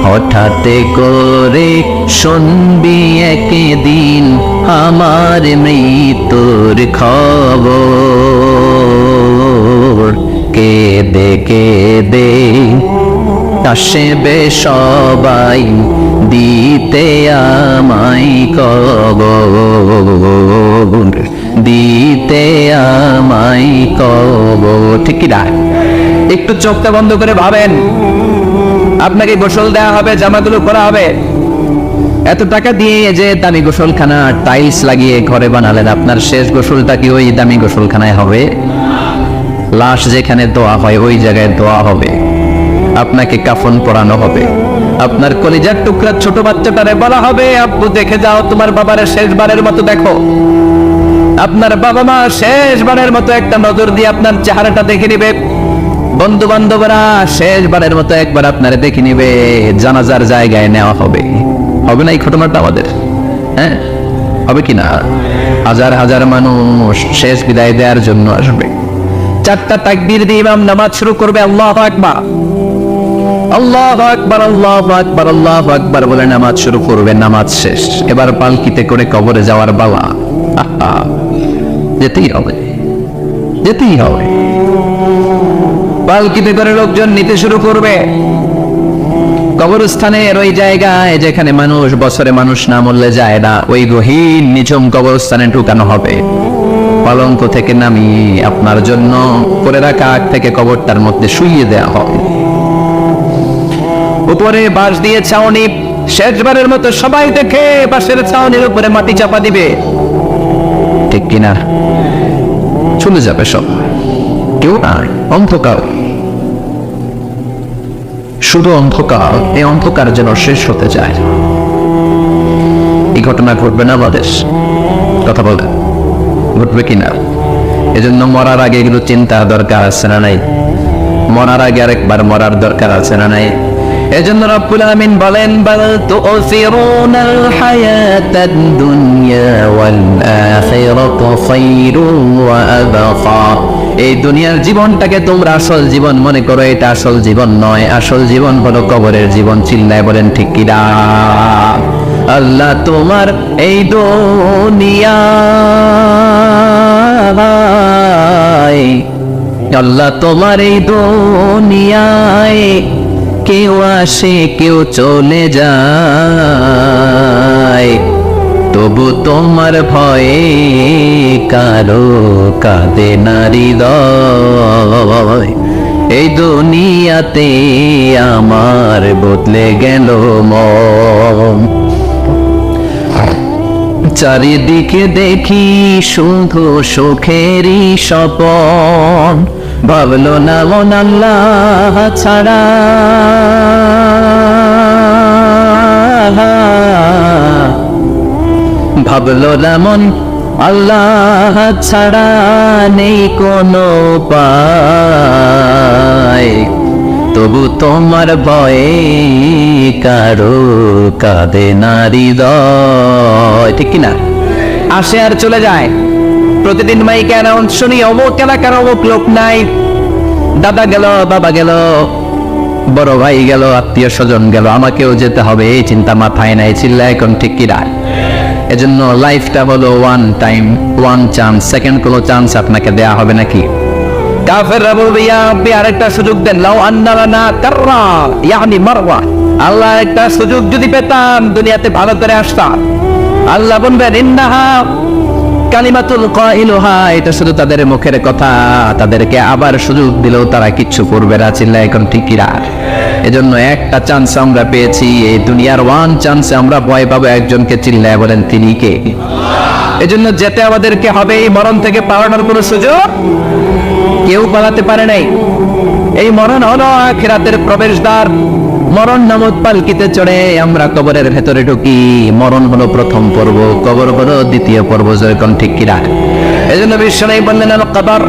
হঠাৎ করে শুনবি একদিন আমার মৃত্যুর খবর, কেঁদে কেঁদে আসবে সবাই দিতে আমায় কবর, দিতে আমায় কবর। ঠিক কি না? একটু চোখটা বন্ধ করে ভাবেন, আপনাকে গোসল দেওয়া হবে, জামাগুলো করা হবে, এত টাকা দিয়ে যে দামি গোসলখানা টাইলস লাগিয়ে ঘরে বানালেন, আপনার শেষ গোসলটা কি ওই দামি গোসলখানায় হবে? লাশ যেখানে দোয়া হয় ওই জায়গায় দোয়া হবে, আপনাকে কাফন পরানো হবে, আপনার কলিজার টুকরা ছোট বাচ্চাটারে বলা হবে আব্বু দেখে যাও তোমার বাবারে শেষবারের মতো দেখো। আপনার বাবা মা শেষবারের মতো একটা নজর দিয়ে আপনার চেহারাটা দেখে নিবে, বন্ধু বান্ধবরা শেষবারের মতো একবার আপনারে দেখে নিবে, জানাজার জায়গায় নেওয়া হবে। হবে না এই ঘটনাটা আমাদের? হ্যাঁ, হবে কি না? হাজার হাজার মানুষ শেষ বিদায় দেওয়ার জন্য আসবে। 4টা তাকবীর দিয়ে ইমাম নামাজ শুরু করবে, আল্লাহু আকবার, আল্লাহু আকবার, আল্লাহু আকবার, আল্লাহু আকবার বলে নামাজ শুরু করবে। নামাজ শেষ, এবার পালকিতে করে কবরে যাওয়ার বাবা। যেতেই হবে, যেতেই হবে। পালকিতে করে লোকজন নিতে শুরু করবে কবরস্থানের ওই জায়গায় যেখানে মানুষ বছরে মানুষ না মরলে যায় না, ওই গহীন নিঝুম কবরস্থানে ঢুকানো হবে। পালঙ্ক থেকে নামিয়ে আপনার জন্য করে রাখা আগ থেকে কবরটার মধ্যে শুইয়ে দেওয়া হবে। উপরে বাঁশ দিয়ে ছাউনি, শেষবারের মতো সবাই দেখে বাঁশের ছাউনির উপরে মাটি চাপা দিবে। ঠিক কিনা? চলে যাবে সব, কেউ নাই, অন্ধকার, শুধু অন্ধকার। এই অন্ধকার যেন শেষ হতে যায়। এই ঘটনা ঘটবে না আমাদের? কথা বলে ঘটবে কিনা? এজন্য মরার আগে এগুলো চিন্তা দরকার আছে না নাই? মরার আগে আরেকবার মরার দরকার আছে না নাই? এজন্য রব্বুল আমিন বলেন বাল তুসিরুনাল হায়াতাদ দুনিয়া ওয়াল আখিরাতু খায়রুন ওয়া আবকা। এই দুনিয়ার জীবনটাকে তোমরা আসল জীবন মনে করো, এটা আসল জীবন নয়। আসল জীবন হলো কবরের জীবন। চিল্লায় বলেন ঠিক কি না? আল্লাহ তোমার এই দুনিয়ায়, আল্লাহ তোমার এই দুনিয়ায় কেউ আসে কেউ চলে যায়, তবু তোমার ভয়ে কারো কাঁদে না হৃদয়। এই দুনিয়াতে আমার বদলে গেল মন, চারিদিকে দেখি শুধু সুখেরই স্বপন। ভাবলো না মন আল্লাহ ছাড়া, ভাবলো না মন আল্লাহ ছাড়া নেই কোনো উপায়, তবু তোমার ভয়ে কারো কাঁদে না হৃদয়। ঠিক কিনা? আসে আর চলে যায়। প্রতিদিন মাইকে অ্যানাউন্স শুনি অমুক এলাকার অমুক লোক নাই, দাদা গেল, বাবা গেল, বড় ভাই গেল, আত্মীয় স্বজন গেল, আমাকেও যেতে হবে, এই চিন্তা মাথায় নাই। চিল্লা এখন ঠিক কিনা? এজন্য লাইফটা হলো one time, one chance, second কোনো চান্স আপনাকে দেয়া হবে নাকি? কাফেররা বলবে ইয়া রাব্বি আরেকটা সুযোগ দেন, লাউ আন্না লানা কাররা ইয়ানি মাররা, আল্লাহ একটা সুযোগ যদি পেতাম দুনিয়াতে ভালো করে আসতাম। আল্লাহ বলবেন ইন্নাহা কালিমাতুল কাইলুহা, এটা শুধু তাদের মুখের কথা, তাদেরকে আবার সুযোগ দিলেও তারা কিচ্ছু করবে না। চিল্লা এখন ঠিক কি না? এজন্য একটা চান্স আমরা পেয়েছি, এই দুনিয়ার ওয়ান চান্সে আমরা ভয় পাবো একজনকে। চিল্লায় বলেন তিনি কে? এজন্য যেতে আমাদেরকে হবে। এই মরণ থেকে পালানোর কোনো সুযোগ কেউ পালাতে পারে নাই। এই মরণ হলো আখিরাতের প্রবেশদ্বার। মরণ নামক পালকিতে চড়ে আমরা কবরের ভেতরে ঢুকি। মরণ হলো প্রথম পর্ব, কবর হলো দ্বিতীয় পর্ব। যেরকম ঠিক কিনা? এজন্য বিশ্বনবী বললেন আল কবর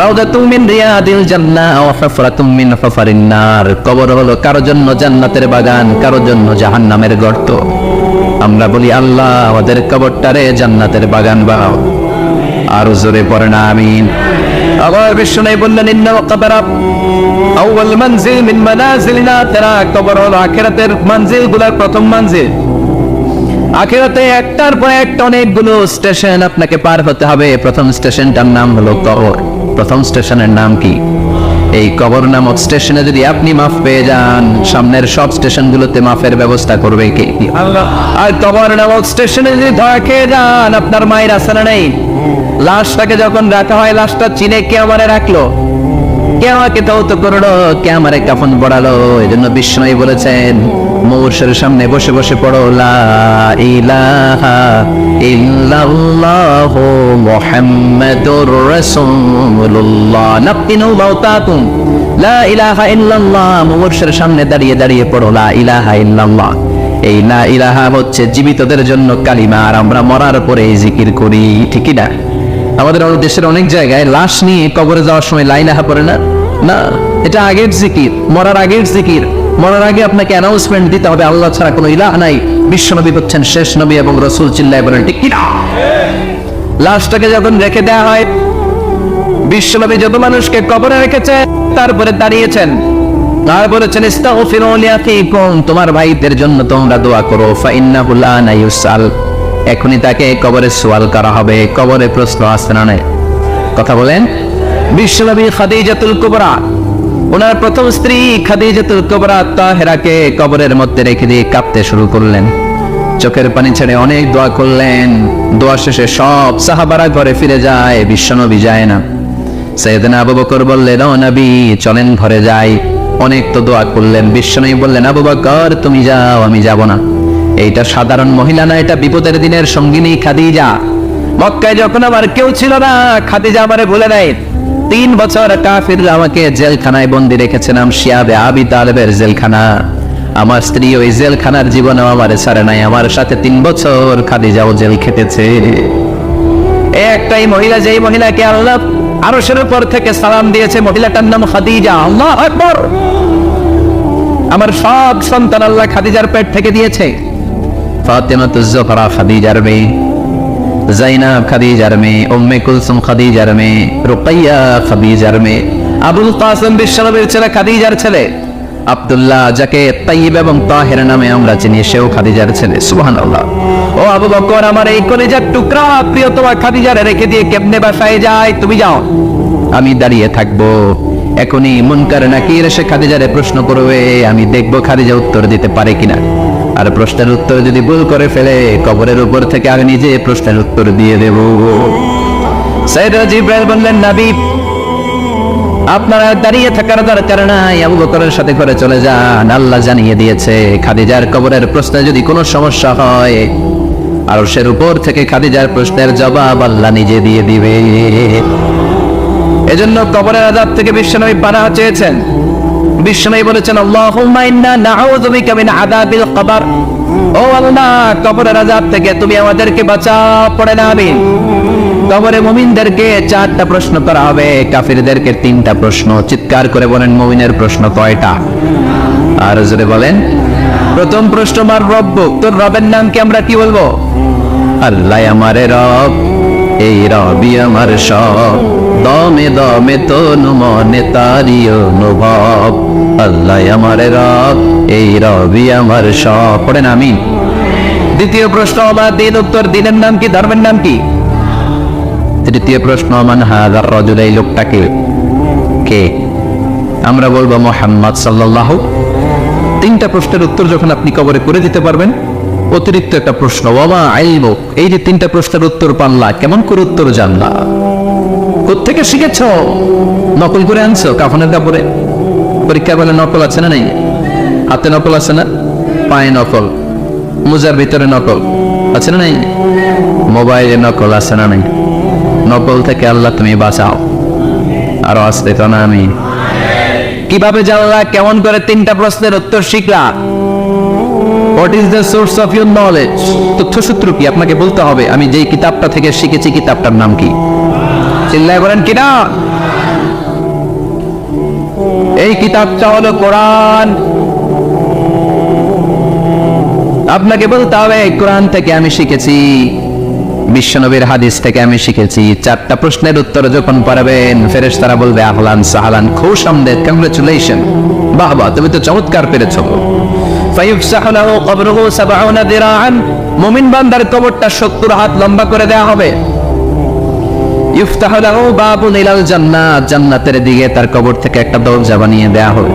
রাউদাতুম মিন রিয়াদিল জান্নাহ ওয়া হুফরাতুম মিন হুফারিন নার। কবর হলো কারো জন্য জান্নাতের বাগান, কারো জন্য জাহান্নামের গর্ত। আমরা বলি আল্লাহ আমাদের কবরটারে জান্নাতের বাগান বানাও। আরো জোরে পড়েন আমিন। আবার বিষ্ণু বললেন ইন্না কবরা আউয়াল মানজিল মিন মানাজিলিনা, তারা কবর হলো আখিরাতের মানজিলগুলোর প্রথম মানজিল। আখিরাতে একটার পর একটা অনেকগুলো স্টেশন আপনাকে পার হতে হবে। প্রথম স্টেশনটার নাম হলো কবর। প্রথম স্টেশনের নাম কি? এই কবর নামক স্টেশনে যদি আপনি মাফ পেয়ে যান, সামনের সব স্টেশনগুলোতে মাফের ব্যবস্থা করবে কে? আল্লাহ। আর কবর নামক স্টেশনে যদি ধরা খেয়ে যান, আপনার মায়ের আসানা নেই। লাশটাকে যখন রাখা হয়, লাশটা চিনে কে আমারে রাখলো, কে আমাকে তৌত করলো, কে আমারে কাফন পড়ালো। এই জন্য বিষ্ণুই বলেছেন মৌরশের সামনে বসে বসে পড়ো লা ইলাহা ইল্লাল্লাহু মুহাম্মাদুর রাসূলুল্লাহ নাফিনু মাউতাকুম লা ইলাহা ইল্লাল্লাহ। মৌরশের সামনে দাঁড়িয়ে দাঁড়িয়ে পড়ো লা ইলাহা ইল্লাল্লাহ। এই লা ইলাহা হচ্ছে জীবিতদের জন্য কালিমা, আর আমরা মরার পরে এই জিকির করি, ঠিকই না? আমাদের দেশের অনেক জায়গায় লাশ নিয়ে কবরে যাওয়ার সময় লা ইলাহা পড়ে না। না, এটা আগের জিকির, মরার আগের জিকির। মরার আগে আপনাকে অ্যানাউন্সমেন্ট দিতে হবে আল্লাহ ছাড়া কোনো ইলাহ নাই, বিশ্বনবী হচ্ছেন শেষ নবী এবং রাসূল। চিল্লায় বলেন ঠিক কি না? লাশটাকে যখন রেখে দেওয়া হয়, বিশ্বনবী যত মানুষকে কবরে রেখেছে তারপরে দাঁড়িয়েছেন আর বলেছেন ইস্তাগফিরু লিআখিকুম, তোমার ভাইদের জন্য তোমরা দোয়া করো। ফাইন্নাহু লা ইউসাল, এখনই তাকে কবরে সওয়াল করা হবে। কবরে প্রশ্ন আসছে না? কথা বলেন। বিশ্বনবী খাদিজাতুল কুবরা, ওনার প্রথম স্ত্রী খাদিজাতুল কুবরা তাহেরাকে কবরের মধ্যে রেখে দিয়ে কাঁপতে শুরু করলেন, চোখের পানি ছেড়ে অনেক দোয়া করলেন। দোয়া শেষে সব সাহাবারা ঘরে ফিরে যায়, বিশ্বনবী যায় না। সাইয়েদনা আবু বকর বললেন ও নবী চলেন ঘরে যাই। অনেক তো দোয়া করলেন, বিশ্বনবী বললেন আবু বকর তুমি যাও, আমি যাব না। এইটা সাধারণ মহিলা না, এটা বিপদের দিনের সঙ্গিনী খাদিজা। মক্কায় যখন আমার কেউ ছিল না, খাদিজা আমারে বলে নাই। 3 বছর কাফিররা আমাকে জেলখানায় বন্দি রেখেছিলাম, শিয়াবে আবি তালেবের জেলখানা। আমার স্ত্রী ওই জেলখানার জীবনেও আমারে ছাড়ে নাই, আমার সাথে 3 বছর খাদিজাও জেল খেটেছে। একটাই মহিলা, যেই মহিলাকে আল্লাহ আরশের উপর থেকে সালাম দিয়েছে, মহিলাটার নাম খাদিজা। আল্লাহু আকবার। আমার সব সন্তান আল্লাহ খাদিজার পেট থেকে দিয়েছে। ফাতেমাতুজ জোহরা খাদিজার মেয়ে, জাইনাব খাদিজার মেয়ে, উম্মে কুলসুম খাদিজার মেয়ে, রুকাইয়া খাদিজার মেয়ে, আবুল কাসেম বিশ্বনবীর ছেলে খাদিজার ছেলে, আব্দুল্লাহ যাকে তাইয়্যিব এবং তাহের নামে আমরা চিনি, সেও খাদিজার ছেলে। সুবহানাল্লাহ। ও আবু বকর, আমার এই কলিজার টুকরা প্রিয়তমা খাদিজারে রেখে দিয়ে কেমনে বাসায় যায়? তুমি যাও, আমি দাঁড়িয়ে থাকবো। এখনই মুনকার নাকির এসে খাদিজারে প্রশ্ন করবে, আমি দেখবো খাদিজা উত্তর দিতে পারে কিনা। আর প্রশ্নের উত্তর যদি ভুল করে ফেলে, কবরের উপর থেকে আমি নিজে প্রশ্নের উত্তর দিয়ে দেব। সাইয়েদনা জিবরাইল বললেন নবী আপনারা দাঁড়িয়ে থাকার দরকার নাই, আবু বকরের সাথে করে চলে যান। আল্লাহ জানিয়ে দিয়েছে খাদিজার কবরের প্রশ্নে যদি কোনো সমস্যা হয়, আরশের উপর থেকে খাদিজার প্রশ্নের জবাব আল্লাহ নিজে দিয়ে দিবে। এজন্য কবরের আযাব থেকে বিশ্বনবী পানাহ চেয়েছেন। বিশ্বনবী বলেছেন আল্লাহুম্মা ইন্না নাউযু বিকা মিন আযাবিল কবর, ও আল্লাহ কবরের আযাব থেকে তুমি আমাদেরকে বাঁচাও। পড়েন আমিন। কবরে মুমিনদেরকে 4টা প্রশ্ন করা হবে, কাফিরদেরকে 3টা প্রশ্ন। চিৎকার করে বলেন মুমিনের প্রশ্ন কয়টা? আর জোরে বলেন। প্রথম প্রশ্ন মার রব্বুক, তোর রবের নাম কি? আমরা কি বলবো? আল্লাহ আমারে রব, এই রবি আমার সব, দমে দমে তনু মনে তারি অনুভব। আল্লাহ আমারে রব, এই রবি আমার সব। পড়েন আমিন। দ্বিতীয় প্রশ্ন আমার দিন, উত্তর দিনের নাম কি? ধর্মের নাম কি? তৃতীয় প্রশ্ন মান হাযার রাজুল, এই লোকটাকে কে? আমরা বলবো মুহাম্মদ সাল্লাল্লাহু। 3টা প্রশ্নের উত্তর যখন আপনি কবরে করে দিতে পারবেন, অতিরিক্ত একটা প্রশ্ন ওয়ামা ইলমু, এই যে 3টা প্রশ্নের উত্তর পাল্লা, কেমন করে উত্তর জানলা? কোত্থেকে শিখেছো? নকল করে আনছো কাফনের কাপড়ে? পরীক্ষা বলে নকল আছে না নাই? হাতে নকল আছে না? পায়ে নকল, মোজার ভিতরে নকল আছে না নাই? মোবাইলে নকল আছে না নাই? নকল থেকে আল্লাহ তুমি বাঁচাও। আরো আসতে তো না আমি কিভাবে জানলা? কেমন করে 3টা প্রশ্নের উত্তর শিখলা? What is the source of your knowledge? তথ্যসূত্র কি? আপনাকে বলতে হবে আমি যেই কিতাবটা থেকে শিখেছি কিতাবটার নাম কি? চিল্লায় বলেন কিনা? এই কিতাবটা হলো কোরআন। আপনাকে বলতে হবে কোরআন থেকে আমি শিখেছি, বিশ্বনবীর হাদিস থেকে আমি শিখেছি। 4টা প্রশ্নের উত্তর যখন পারবেন, ফেরেশতারা বলবে আহলান সাহলান, খুশ আমদেদ, কংগ্রেচুলেশন, বাহ বাহ, তুমি তো চমৎকার পেরেছো। ফায়ুফসাহু লাহু কবরুহু 70 দিরাআন, মুমিন বান্দার কবরটা 70 হাত লম্বা করে দেয়া হবে। ইফতাহু লাহু বাবুন ইলাল জান্নাত, জান্নাতের দিকে তার কবর থেকে একটা দরজা বানিয়ে দেয়া হবে।